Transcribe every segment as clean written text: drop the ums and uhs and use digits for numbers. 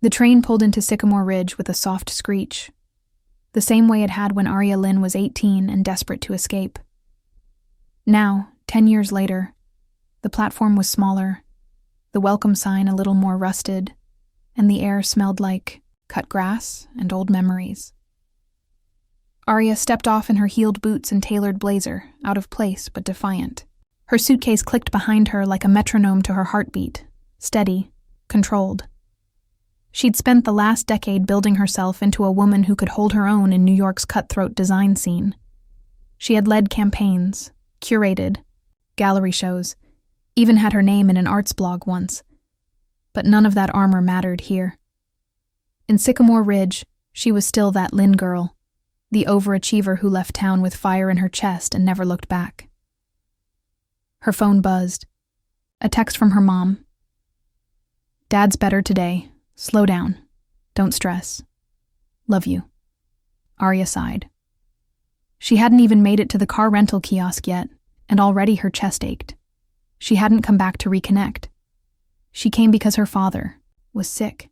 The train pulled into Sycamore Ridge with a soft screech, the same way it had when Arya Lynn was 18 and desperate to escape. Now, 10 years later, the platform was smaller, the welcome sign a little more rusted, and the air smelled like cut grass and old memories. Arya stepped off in her heeled boots and tailored blazer, out of place but defiant. Her suitcase clicked behind her like a metronome to her heartbeat, steady, controlled. She'd spent the last decade building herself into a woman who could hold her own in New York's cutthroat design scene. She had led campaigns, curated, gallery shows, even had her name in an arts blog once. But none of that armor mattered here. In Sycamore Ridge, she was still that Lynn girl, the overachiever who left town with fire in her chest and never looked back. Her phone buzzed. A text from her mom. "Dad's better today. Slow down. Don't stress. Love you." Arya sighed. She hadn't even made it to the car rental kiosk yet, and already her chest ached. She hadn't come back to reconnect. She came because her father was sick,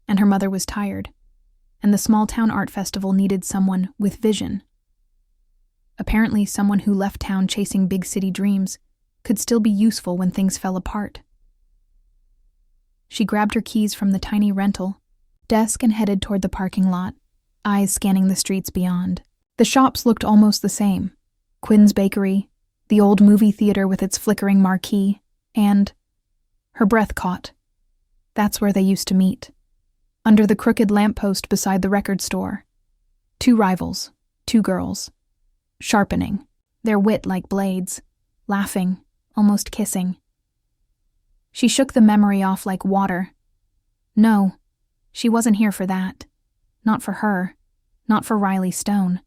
and her mother was tired, and the small-town art festival needed someone with vision. Apparently, someone who left town chasing big city dreams could still be useful when things fell apart. She grabbed her keys from the tiny rental desk and headed toward the parking lot, eyes scanning the streets beyond. The shops looked almost the same. Quinn's Bakery, the old movie theater with its flickering marquee, and her breath caught. That's where they used to meet. Under the crooked lamppost beside the record store. Two rivals, two girls. Sharpening, their wit like blades. Laughing, almost kissing. She shook the memory off like water. No, she wasn't here for that. Not for her. Not for Riley Stone.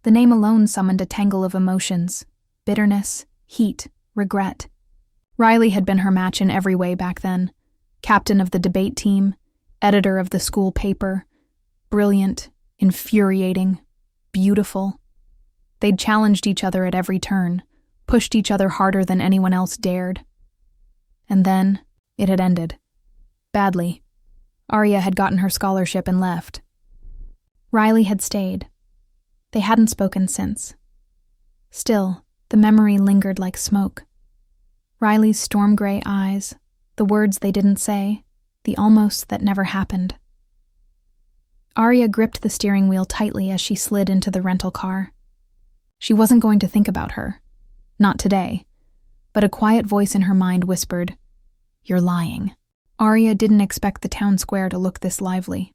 The name alone summoned a tangle of emotions. Bitterness, heat, regret. Riley had been her match in every way back then. Captain of the debate team, editor of the school paper. Brilliant, infuriating, beautiful. They'd challenged each other at every turn, pushed each other harder than anyone else dared. And then, it had ended. Badly. Arya had gotten her scholarship and left. Riley had stayed. They hadn't spoken since. Still, the memory lingered like smoke. Riley's storm-gray eyes, the words they didn't say, the almost that never happened. Arya gripped the steering wheel tightly as she slid into the rental car. She wasn't going to think about her. Not today. But a quiet voice in her mind whispered, "You're lying." Arya didn't expect the town square to look this lively.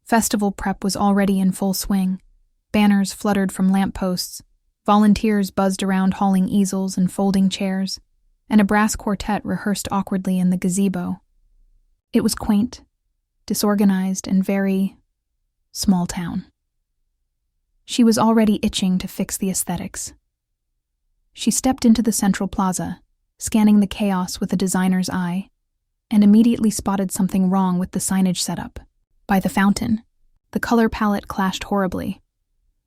Festival prep was already in full swing. Banners fluttered from lampposts, volunteers buzzed around hauling easels and folding chairs, and a brass quartet rehearsed awkwardly in the gazebo. It was quaint, disorganized, and very small town. She was already itching to fix the aesthetics. She stepped into the central plaza, scanning the chaos with a designer's eye, and immediately spotted something wrong with the signage setup. By the fountain, the color palette clashed horribly.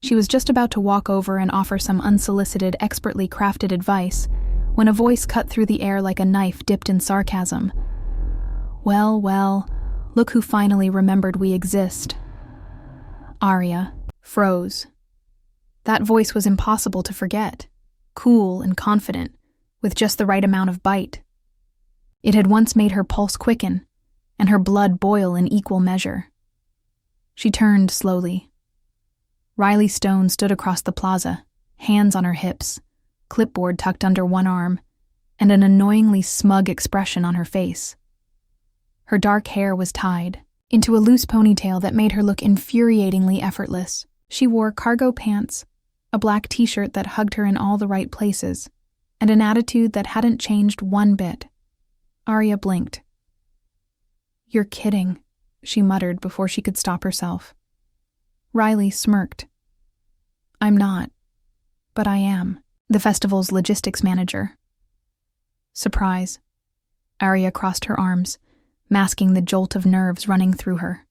She was just about to walk over and offer some unsolicited, expertly crafted advice when a voice cut through the air like a knife dipped in sarcasm. Well, look who finally remembered we exist." Arya froze. That voice was impossible to forget. Cool and confident, with just the right amount of bite. It had once made her pulse quicken, and her blood boil in equal measure. She turned slowly. Riley Stone stood across the plaza, hands on her hips, clipboard tucked under one arm, and an annoyingly smug expression on her face. Her dark hair was tied into a loose ponytail that made her look infuriatingly effortless. She wore cargo pants, a black t-shirt that hugged her in all the right places, and an attitude that hadn't changed one bit. Arya blinked. "You're kidding," she muttered before she could stop herself. Riley smirked. "I'm not, but I am, the festival's logistics manager." Surprise. Arya crossed her arms, masking the jolt of nerves running through her.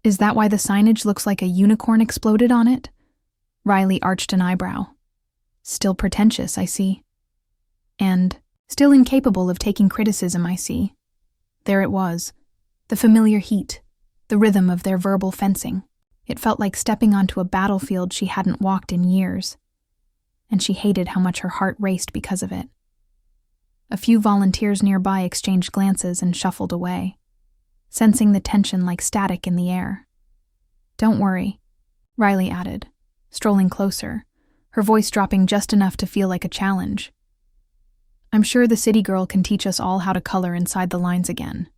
"Is that why the signage looks like a unicorn exploded on it?" Riley arched an eyebrow. "Still pretentious, I see. And still incapable of taking criticism, I see." There it was, The familiar heat, the rhythm of their verbal fencing. It felt like stepping onto a battlefield she hadn't walked in years, and she hated how much her heart raced because of it. A few volunteers nearby exchanged glances and shuffled away, sensing the tension like static in the air. "Don't worry," Riley added, strolling closer, her voice dropping just enough to feel like a challenge. "I'm sure the city girl can teach us all how to color inside the lines again.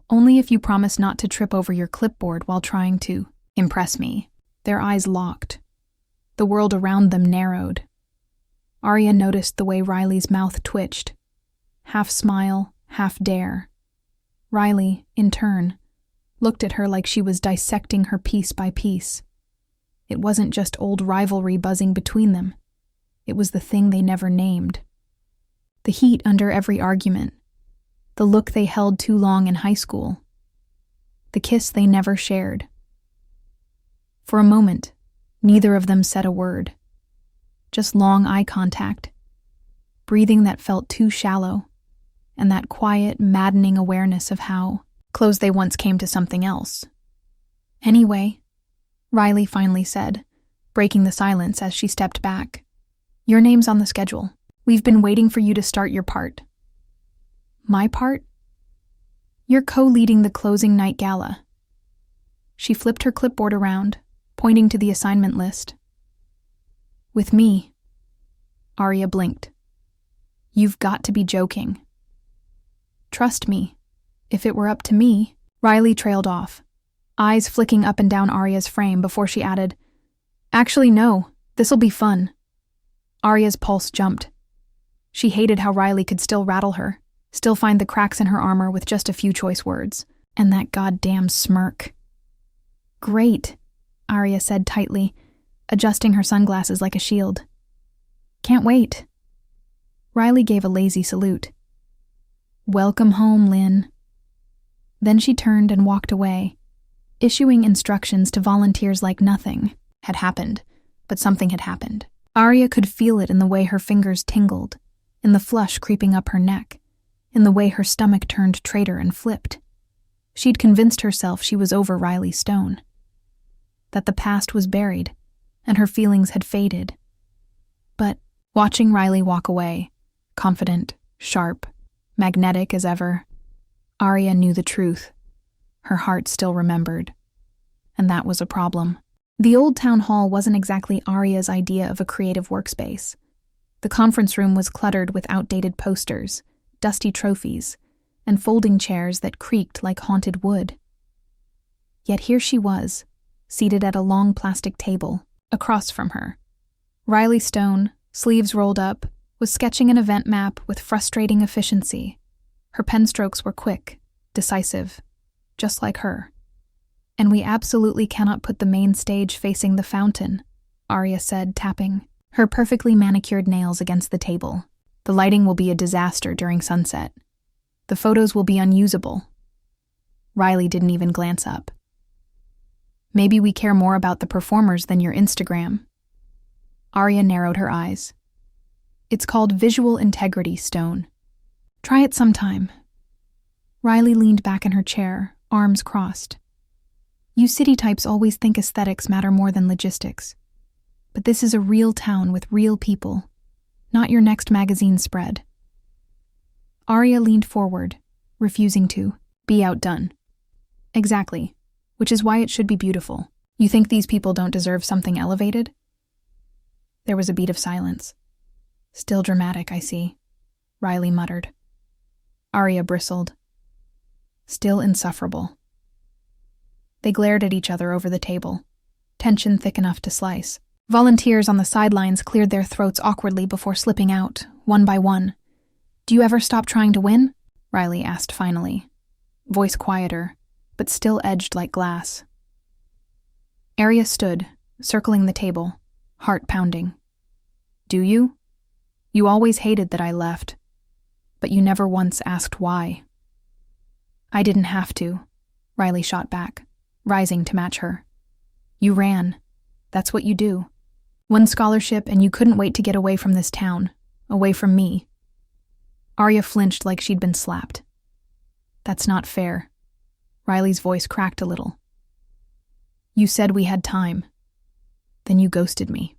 Only if you promise not to trip over your clipboard while trying to impress me." Their eyes locked. The world around them narrowed. Arya noticed the way Riley's mouth twitched. Half smile, half dare. Riley, in turn, looked at her like she was dissecting her piece by piece. It wasn't just old rivalry buzzing between them. It was the thing they never named. The heat under every argument. The look they held too long in high school. The kiss they never shared. For a moment, neither of them said a word. Just long eye contact, breathing that felt too shallow, and that quiet, maddening awareness of how close they once came to something else. "Anyway," Riley finally said, breaking the silence as she stepped back, "your name's on the schedule. We've been waiting for you to start your part." "My part?" "You're co-leading the closing night gala." She flipped her clipboard around, pointing to the assignment list. "With me." Arya blinked. "You've got to be joking." "Trust me. If it were up to me," Riley trailed off, eyes flicking up and down Arya's frame before she added, "Actually, no, this'll be fun." Arya's pulse jumped. She hated how Riley could still rattle her, still find the cracks in her armor with just a few choice words, and that goddamn smirk. "Great," Arya said tightly, adjusting her sunglasses like a shield. "Can't wait." Riley gave a lazy salute. "Welcome home, Lynn." Then she turned and walked away, issuing instructions to volunteers like nothing had happened, but something had happened. Arya could feel it in the way her fingers tingled, in the flush creeping up her neck, in the way her stomach turned traitor and flipped. She'd convinced herself she was over Riley Stone, that the past was buried, and her feelings had faded. But watching Riley walk away, confident, sharp, magnetic as ever, Arya knew the truth. Her heart still remembered. And that was a problem. The old town hall wasn't exactly Arya's idea of a creative workspace. The conference room was cluttered with outdated posters, dusty trophies, and folding chairs that creaked like haunted wood. Yet here she was, seated at a long plastic table, across from her. Riley Stone, sleeves rolled up, was sketching an event map with frustrating efficiency. Her pen strokes were quick, decisive, just like her. "And we absolutely cannot put the main stage facing the fountain," Arya said, tapping her perfectly manicured nails against the table. "The lighting will be a disaster during sunset. The photos will be unusable." Riley didn't even glance up. "Maybe we care more about the performers than your Instagram." Arya narrowed her eyes. "It's called visual integrity, Stone. Try it sometime." Riley leaned back in her chair, arms crossed. "You city types always think aesthetics matter more than logistics. But this is a real town with real people, not your next magazine spread." Arya leaned forward, refusing to be outdone. "Exactly, which is why it should be beautiful. You think these people don't deserve something elevated?" There was a beat of silence. "Still dramatic, I see," Riley muttered. Arya bristled. "Still insufferable." They glared at each other over the table, tension thick enough to slice. Volunteers on the sidelines cleared their throats awkwardly before slipping out, one by one. "Do you ever stop trying to win?" Riley asked finally, voice quieter, but still edged like glass. Arya stood, circling the table, heart pounding. "Do you? You always hated that I left, but you never once asked why." "I didn't have to," Riley shot back, rising to match her. "You ran. That's what you do. Won scholarship and you couldn't wait to get away from this town, away from me." Arya flinched like she'd been slapped. That's not fair. Riley's voice cracked a little. You said we had time. Then you ghosted me.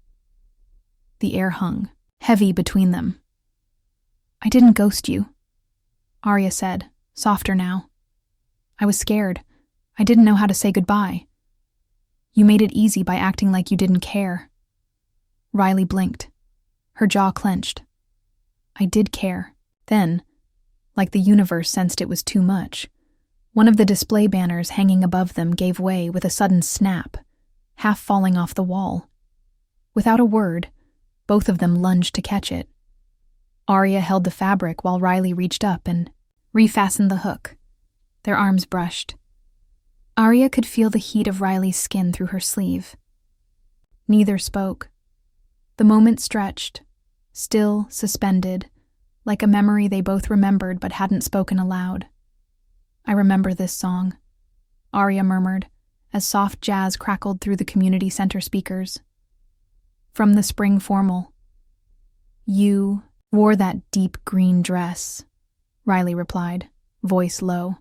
The air hung, heavy between them. I didn't ghost you, Arya said, softer now. I was scared. I didn't know how to say goodbye. You made it easy by acting like you didn't care. Riley blinked. Her jaw clenched. I did care. Then, like the universe sensed it was too much, one of the display banners hanging above them gave way with a sudden snap, half falling off the wall. Without a word, both of them lunged to catch it. Arya held the fabric while Riley reached up and refastened the hook. Their arms brushed. Arya could feel the heat of Riley's skin through her sleeve. Neither spoke. The moment stretched, still, suspended, like a memory they both remembered but hadn't spoken aloud. I remember this song, Arya murmured, as soft jazz crackled through the community center speakers. From the spring formal. You wore that deep green dress, Riley replied, voice low.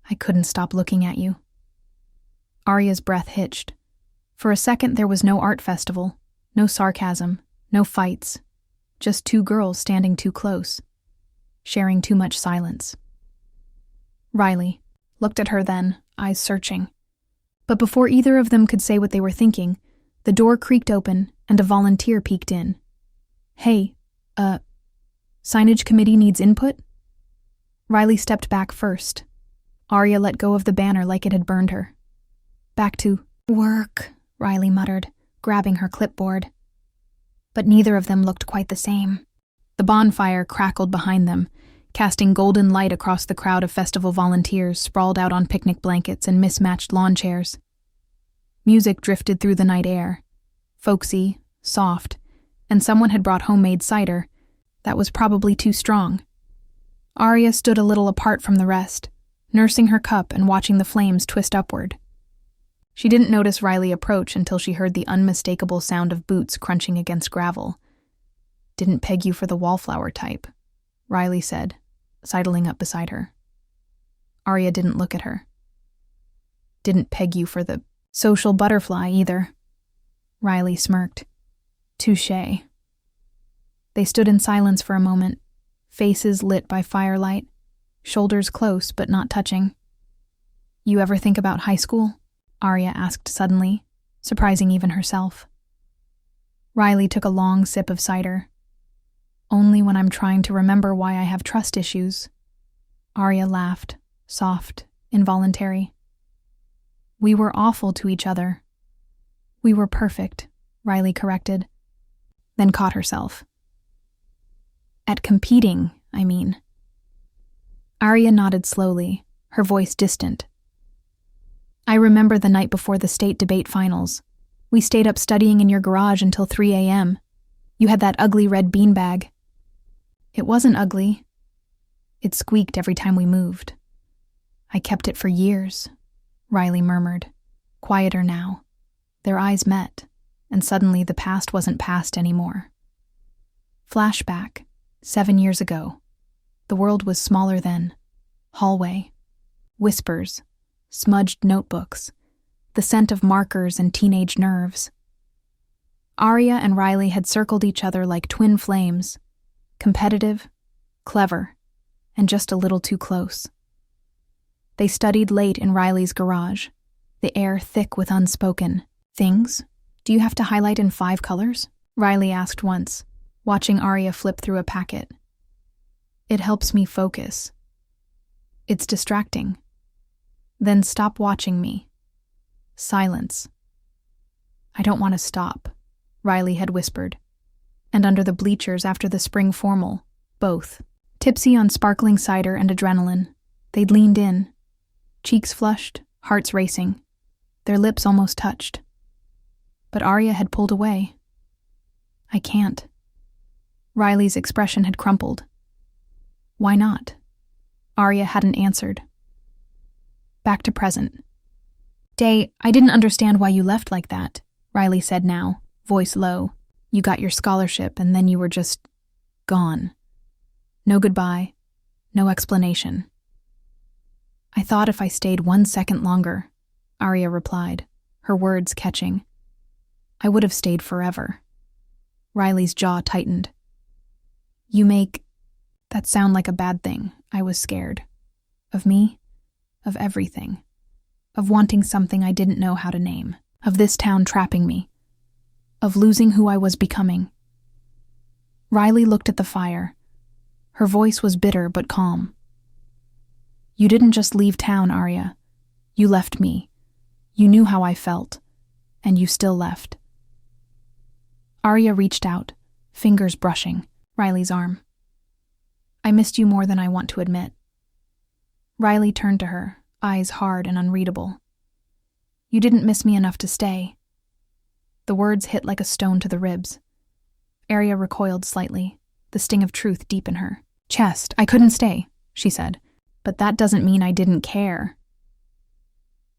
I couldn't stop looking at you. Arya's breath hitched. For a second there was no art festival, no sarcasm, no fights, just two girls standing too close, sharing too much silence. Riley looked at her then, eyes searching. But before either of them could say what they were thinking, the door creaked open and a volunteer peeked in. Hey, signage committee needs input? Riley stepped back first. Arya let go of the banner like it had burned her. Back to work, Riley muttered, grabbing her clipboard. But neither of them looked quite the same. The bonfire crackled behind them, casting golden light across the crowd of festival volunteers sprawled out on picnic blankets and mismatched lawn chairs. Music drifted through the night air, folksy, soft, and someone had brought homemade cider. That was probably too strong. Arya stood a little apart from the rest, nursing her cup and watching the flames twist upward. She didn't notice Riley approach until she heard the unmistakable sound of boots crunching against gravel. Didn't peg you for the wallflower type, Riley said, sidling up beside her. Arya didn't look at her. Didn't peg you for the social butterfly either. Riley smirked. Touché. They stood in silence for a moment, faces lit by firelight, shoulders close but not touching. You ever think about high school? Arya asked suddenly, surprising even herself. Riley took a long sip of cider. Only when I'm trying to remember why I have trust issues. Arya laughed, soft, involuntary. We were awful to each other. We were perfect, Riley corrected, then caught herself. At competing, I mean. Arya nodded slowly, her voice distant. I remember the night before the state debate finals. We stayed up studying in your garage until 3 a.m. You had that ugly red beanbag. It wasn't ugly. It squeaked every time we moved. I kept it for years, Riley murmured, quieter now. Their eyes met, and suddenly the past wasn't past anymore. Flashback, 7 years ago. The world was smaller then. Hallway. Whispers. Smudged notebooks. The scent of markers and teenage nerves. Arya and Riley had circled each other like twin flames. Competitive, clever, and just a little too close. They studied late in Riley's garage, the air thick with unspoken things. Do you have to highlight in 5 colors? Riley asked once, watching Arya flip through a packet. It helps me focus. It's distracting. Then stop watching me. Silence. I don't want to stop, Riley had whispered. And under the bleachers after the spring formal, both, tipsy on sparkling cider and adrenaline, they'd leaned in, cheeks flushed, hearts racing, their lips almost touched. But Arya had pulled away. I can't. Riley's expression had crumpled. Why not? Arya hadn't answered. Back to present. Day, I didn't understand why you left like that, Riley said now, voice low. You got your scholarship and then you were just gone. No goodbye, no explanation. I thought if I stayed 1 second longer, Arya replied, her words catching. I would have stayed forever. Riley's jaw tightened. You make that sound like a bad thing. I was scared. Of me, of everything, of wanting something I didn't know how to name, of this town trapping me, of losing who I was becoming. Riley looked at the fire. Her voice was bitter but calm. You didn't just leave town, Arya. You left me. You knew how I felt, and you still left. Arya reached out, fingers brushing Riley's arm. I missed you more than I want to admit. Riley turned to her, eyes hard and unreadable. You didn't miss me enough to stay. The words hit like a stone to the ribs. Arya recoiled slightly, the sting of truth deep in her chest. I couldn't stay, she said, but that doesn't mean I didn't care.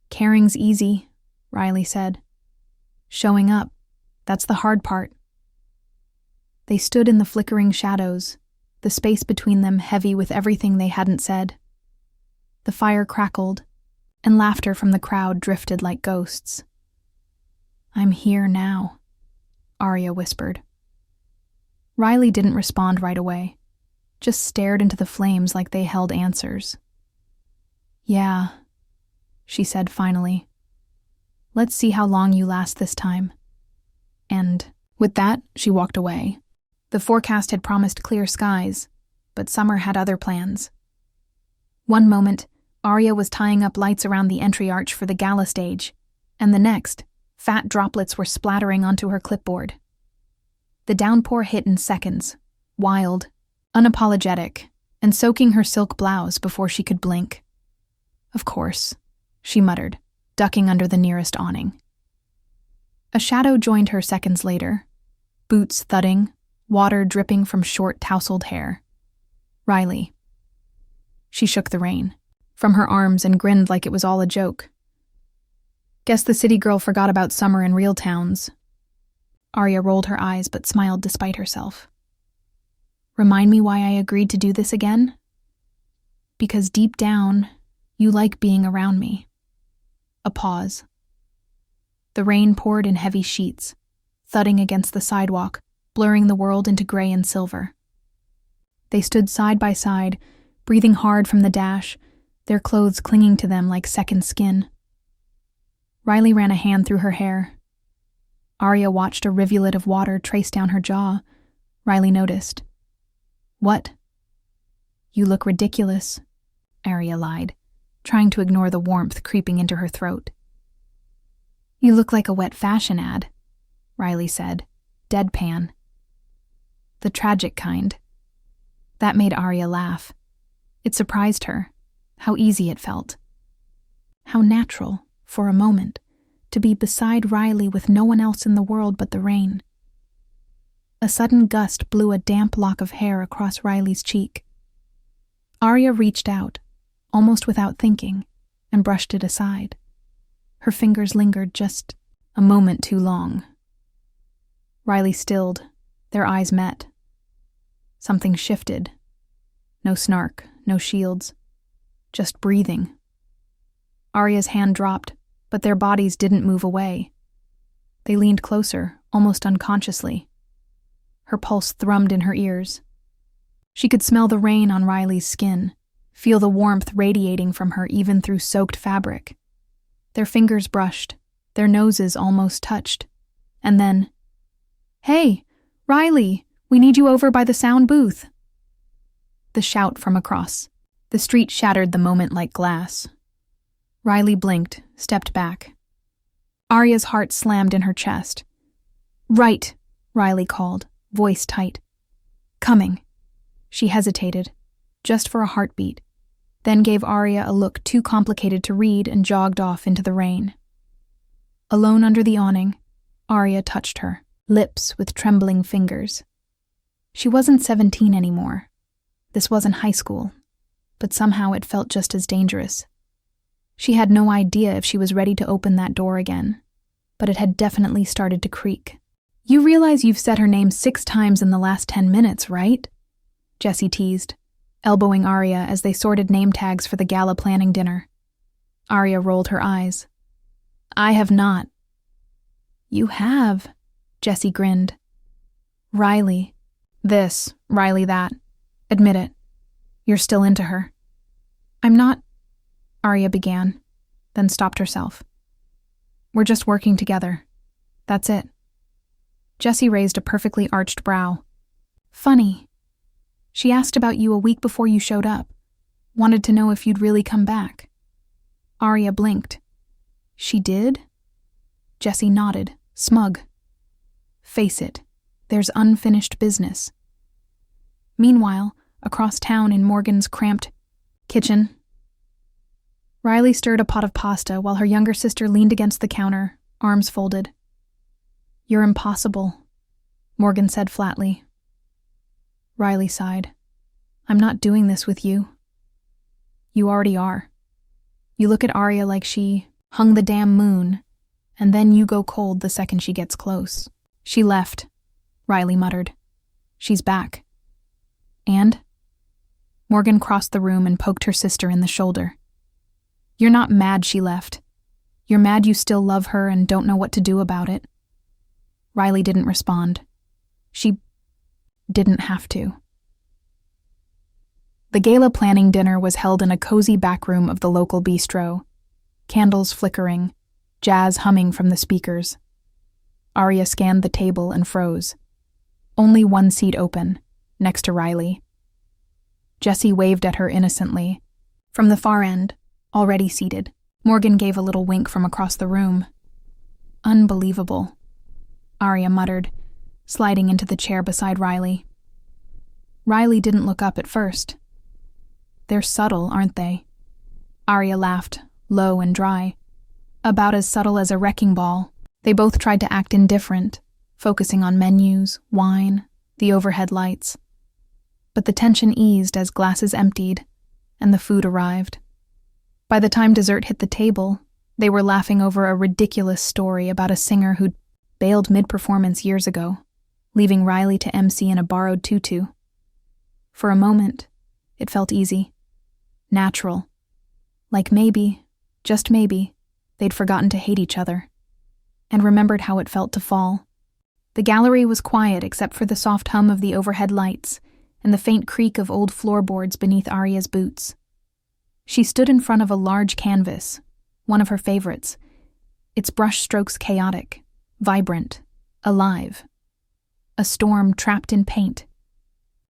Caring's easy, Riley said. Showing up, that's the hard part. They stood in the flickering shadows, the space between them heavy with everything they hadn't said. The fire crackled, and laughter from the crowd drifted like ghosts. I'm here now, Arya whispered. Riley didn't respond right away, just stared into the flames like they held answers. Yeah, she said finally. Let's see how long you last this time. And with that, she walked away. The forecast had promised clear skies, but summer had other plans. One moment, Arya was tying up lights around the entry arch for the gala stage, and the next, fat droplets were splattering onto her clipboard. The downpour hit in seconds, wild, unapologetic, and soaking her silk blouse before she could blink. Of course, she muttered, ducking under the nearest awning. A shadow joined her seconds later, boots thudding, water dripping from short tousled hair. Riley. She shook the rain from her arms and grinned like it was all a joke. Guess the city girl forgot about summer in real towns. Arya rolled her eyes but smiled despite herself. Remind me why I agreed to do this again? Because deep down, you like being around me. A pause. The rain poured in heavy sheets, thudding against the sidewalk, blurring the world into gray and silver. They stood side by side, breathing hard from the dash, their clothes clinging to them like second skin. Riley ran a hand through her hair. Arya watched a rivulet of water trace down her jaw. Riley noticed. What? You look ridiculous, Arya lied, trying to ignore the warmth creeping into her throat. You look like a wet fashion ad, Riley said, deadpan. The tragic kind. That made Arya laugh. It surprised her, how easy it felt. How natural, for a moment, to be beside Riley with no one else in the world but the rain. A sudden gust blew a damp lock of hair across Riley's cheek. Arya reached out, almost without thinking, and brushed it aside. Her fingers lingered just a moment too long. Riley stilled, their eyes met. Something shifted. No snark, no shields, just breathing. Arya's hand dropped, but their bodies didn't move away. They leaned closer, almost unconsciously. Her pulse thrummed in her ears. She could smell the rain on Riley's skin, feel the warmth radiating from her even through soaked fabric. Their fingers brushed, their noses almost touched. And then, "Hey, Riley, we need you over by the sound booth." The shout from across. The street shattered the moment like glass. Riley blinked, stepped back. Arya's heart slammed in her chest. "Right," Riley called, voice tight. "Coming." She hesitated, just for a heartbeat, then gave Arya a look too complicated to read and jogged off into the rain. Alone under the awning, Arya touched her, lips with trembling fingers. She wasn't 17 anymore. This wasn't high school, but somehow it felt just as dangerous. She had no idea if she was ready to open that door again, but it had definitely started to creak. "You realize you've said her name 6 times in the last 10 minutes, right?" Jessie teased, elbowing Arya as they sorted name tags for the gala planning dinner. Arya rolled her eyes. I have not. You have, Jessie grinned. Riley. This, Riley that. Admit it. You're still into her. I'm not, Arya began, then stopped herself. We're just working together. That's it. Jessie raised a perfectly arched brow. Funny. She asked about you a week before you showed up. Wanted to know if you'd really come back. Arya blinked. She did? Jessie nodded, smug. Face it, there's unfinished business. Meanwhile, across town in Morgan's cramped kitchen, Riley stirred a pot of pasta while her younger sister leaned against the counter, arms folded. You're impossible, Morgan said flatly. Riley sighed. I'm not doing this with you. You already are. You look at Arya like she hung the damn moon, and then you go cold the second she gets close. She left, Riley muttered. She's back. And? Morgan crossed the room and poked her sister in the shoulder. You're not mad she left. You're mad you still love her and don't know what to do about it. Riley didn't respond. She didn't have to. The gala planning dinner was held in a cozy back room of the local bistro, candles flickering, jazz humming from the speakers. Arya scanned the table and froze. Only one seat open, next to Riley. Jessie waved at her innocently. From the far end, already seated, Morgan gave a little wink from across the room. Unbelievable, Arya muttered, sliding into the chair beside Riley. Riley didn't look up at first. They're subtle, aren't they? Arya laughed, low and dry. About as subtle as a wrecking ball. They both tried to act indifferent, focusing on menus, wine, the overhead lights. But the tension eased as glasses emptied, and the food arrived. By the time dessert hit the table, they were laughing over a ridiculous story about a singer who'd bailed mid-performance years ago, leaving Riley to MC in a borrowed tutu. For a moment, it felt easy, natural, like maybe, just maybe, they'd forgotten to hate each other, and remembered how it felt to fall. The gallery was quiet except for the soft hum of the overhead lights and the faint creak of old floorboards beneath Arya's boots. She stood in front of a large canvas, one of her favorites, its brushstrokes chaotic, vibrant, alive. A storm trapped in paint.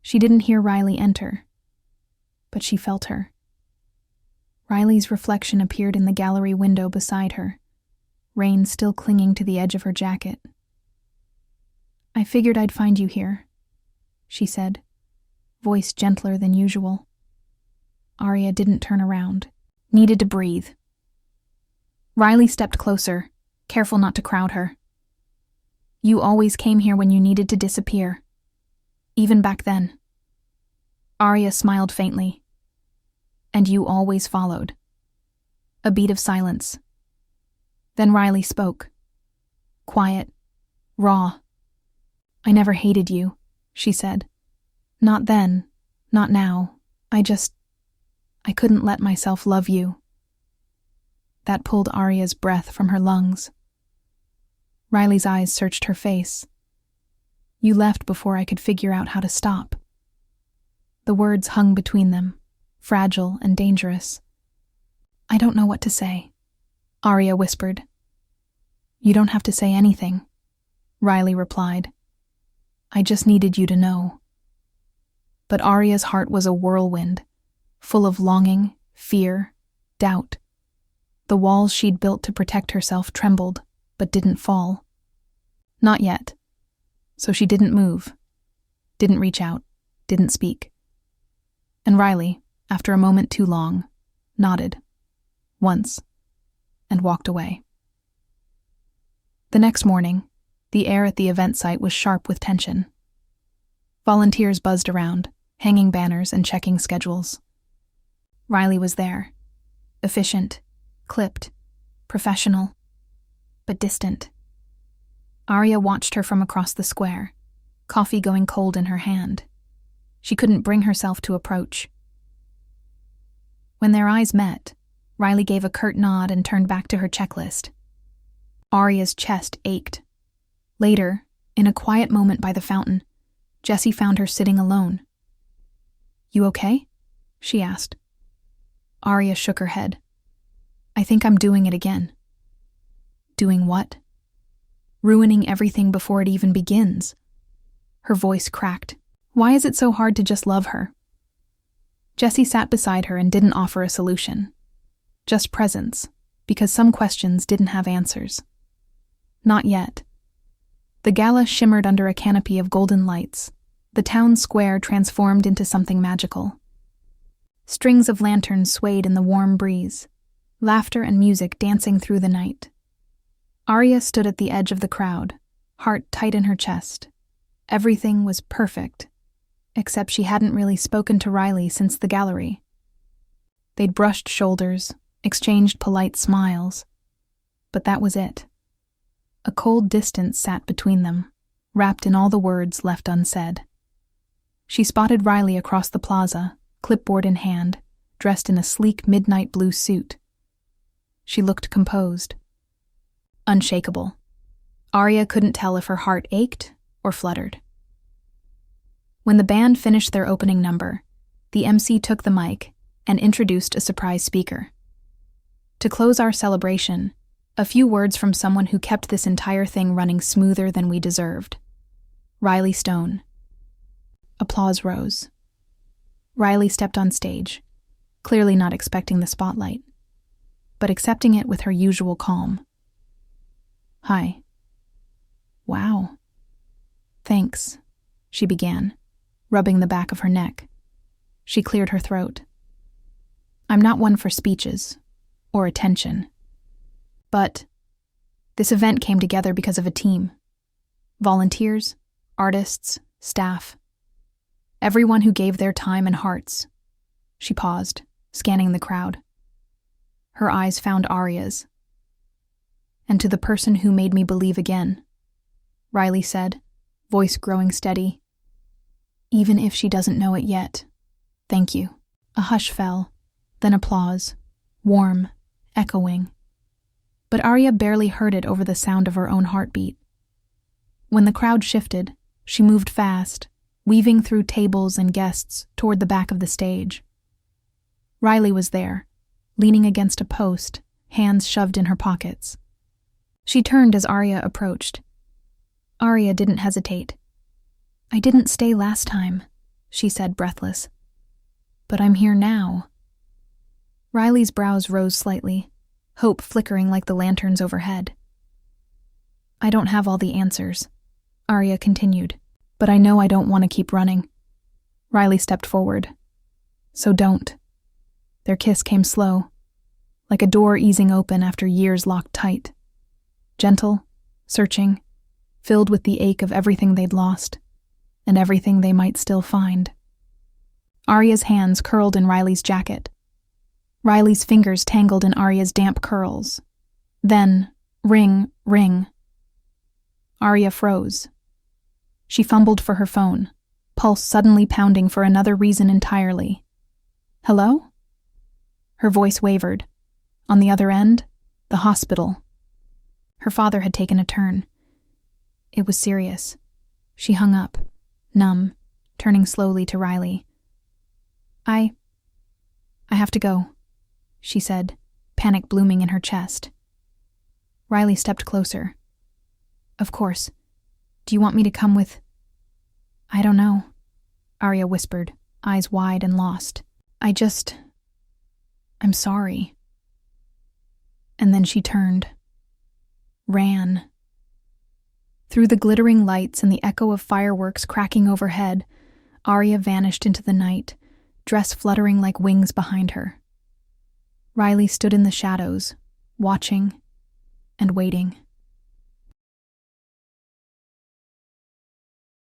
She didn't hear Riley enter, but she felt her. Riley's reflection appeared in the gallery window beside her, rain still clinging to the edge of her jacket. I figured I'd find you here, she said, voice gentler than usual. Arya didn't turn around, needed to breathe. Riley stepped closer, careful not to crowd her. You always came here when you needed to disappear, even back then. Arya smiled faintly. And you always followed. A beat of silence. Then Riley spoke. Quiet, raw. I never hated you, she said. Not then, not now. I couldn't let myself love you. That pulled Arya's breath from her lungs. Riley's eyes searched her face. You left before I could figure out how to stop. The words hung between them, fragile and dangerous. I don't know what to say, Arya whispered. You don't have to say anything, Riley replied. I just needed you to know. But Arya's heart was a whirlwind, full of longing, fear, doubt. The walls she'd built to protect herself trembled, but didn't fall. Not yet. So she didn't move, didn't reach out, didn't speak. And Riley, after a moment too long, nodded, once, and walked away. The next morning, the air at the event site was sharp with tension. Volunteers buzzed around, hanging banners and checking schedules. Riley was there, efficient, clipped, professional, but distant. Arya watched her from across the square, coffee going cold in her hand. She couldn't bring herself to approach, When their eyes met, Riley gave a curt nod and turned back to her checklist. Aria's chest ached. Later, in a quiet moment by the fountain, Jessie found her sitting alone. "You okay?" she asked. Aria shook her head. "I think I'm doing it again." "Doing what?" "Ruining everything before it even begins." Her voice cracked. "Why is it so hard to just love her?" Jessie sat beside her and didn't offer a solution. Just presence, because some questions didn't have answers. Not yet. The gala shimmered under a canopy of golden lights. The town square transformed into something magical. Strings of lanterns swayed in the warm breeze, laughter and music dancing through the night. Aria stood at the edge of the crowd, heart tight in her chest. Everything was perfect, except she hadn't really spoken to Riley since the gallery. They'd brushed shoulders, exchanged polite smiles, but that was it. A cold distance sat between them, wrapped in all the words left unsaid. She spotted Riley across the plaza, clipboard in hand, dressed in a sleek midnight blue suit. She looked composed. Unshakable. Aria couldn't tell if her heart ached or fluttered. When the band finished their opening number, the MC took the mic and introduced a surprise speaker. To close our celebration, a few words from someone who kept this entire thing running smoother than we deserved. Riley Stone. Applause rose. Riley stepped on stage, clearly not expecting the spotlight, but accepting it with her usual calm. "Hi." "Wow." "Thanks," she began, rubbing the back of her neck. She cleared her throat. "I'm not one for speeches or attention. But this event came together because of a team. Volunteers, artists, staff. Everyone who gave their time and hearts." She paused, scanning the crowd. Her eyes found Aria's. "And to the person who made me believe again," Riley said, voice growing steady. "Even if she doesn't know it yet, thank you." A hush fell, then applause, warm, echoing. But Aria barely heard it over the sound of her own heartbeat. When the crowd shifted, she moved fast, weaving through tables and guests toward the back of the stage. Riley was there, leaning against a post, hands shoved in her pockets. She turned as Aria approached. Aria didn't hesitate. "I didn't stay last time," she said, breathless. "But I'm here now." Riley's brows rose slightly, hope flickering like the lanterns overhead. "I don't have all the answers," Aria continued, "but I know I don't want to keep running." Riley stepped forward. "So don't." Their kiss came slow, like a door easing open after years locked tight. Gentle, searching, filled with the ache of everything they'd lost, and everything they might still find. Aria's hands curled in Riley's jacket. Riley's fingers tangled in Aria's damp curls. Then, ring, ring. Aria froze. She fumbled for her phone, pulse suddenly pounding for another reason entirely. "Hello?" Her voice wavered. On the other end, the hospital. Her father had taken a turn. It was serious. She hung up, numb, turning slowly to Riley. I have to go," she said, panic blooming in her chest. Riley stepped closer. "Of course. Do you want me to come with—" "I don't know," Aria whispered, eyes wide and lost. I'm sorry." And then she turned. Ran. Through the glittering lights and the echo of fireworks cracking overhead, Aria vanished into the night, dress fluttering like wings behind her. Riley stood in the shadows, watching and waiting.